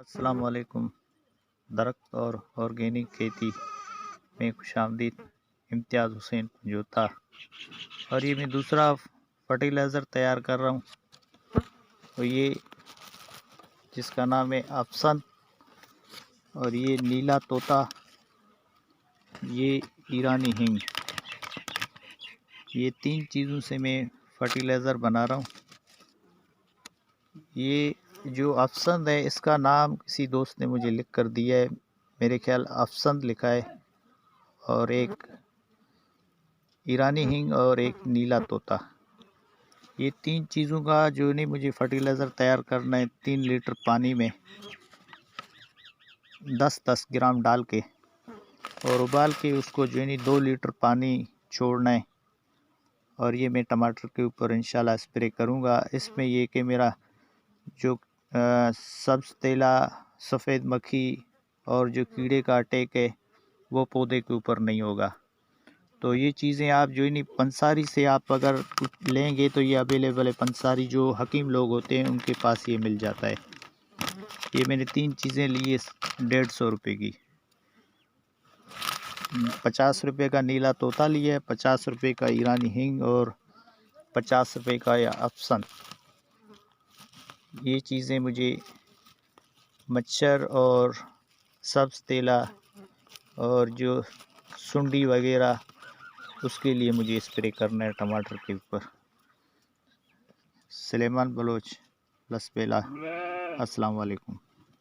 अस्सलाम वालेकुम। दरख्त और ऑर्गेनिक खेती में खुशामदीद। इम्तियाज़ हुसैन पंजोता। और ये मैं दूसरा फर्टिलाइज़र तैयार कर रहा हूँ, तो ये जिसका नाम है अफसन, और ये नीला तोता, ये ईरानी हिंग। ये 3 चीज़ों से मैं फर्टिलाइज़र बना रहा हूँ। ये जो अफसन है, इसका नाम किसी दोस्त ने मुझे लिख कर दिया है, मेरे ख्याल अफसन लिखा है, और एक ईरानी हिंग और एक नीला तोता। ये 3 चीज़ों का जो नहीं मुझे फर्टिलाइज़र तैयार करना है। 3 लीटर पानी में 10-10 ग्राम डाल के और उबाल के उसको जो नहीं 2 लीटर पानी छोड़ना है। और ये मैं टमाटर के ऊपर इंशाल्लाह स्प्रे करूँगा। इसमें ये कि मेरा जो सब्ज़ तेला, सफ़ेद मक्खी और जो कीड़े का अटैक है वो पौधे के ऊपर नहीं होगा। तो ये चीज़ें आप जो नहीं पंसारी से आप अगर कुछ लेंगे तो ये अवेलेबल है। पंसारी जो हकीम लोग होते हैं उनके पास ये मिल जाता है। ये मैंने 3 चीज़ें ली है 150 रुपये की। 50 रुपये का नीला तोता लिया है, 50 रुपये का ईरानी हिंग और 50 रुपये का या अफसन। ये चीज़ें मुझे मच्छर और सब्ज़ तेला और जो सुंडी वगैरह उसके लिए मुझे स्प्रे करना है टमाटर के ऊपर। सुलेमान बलोच, लसबेला। अस्सलाम वालेकुम।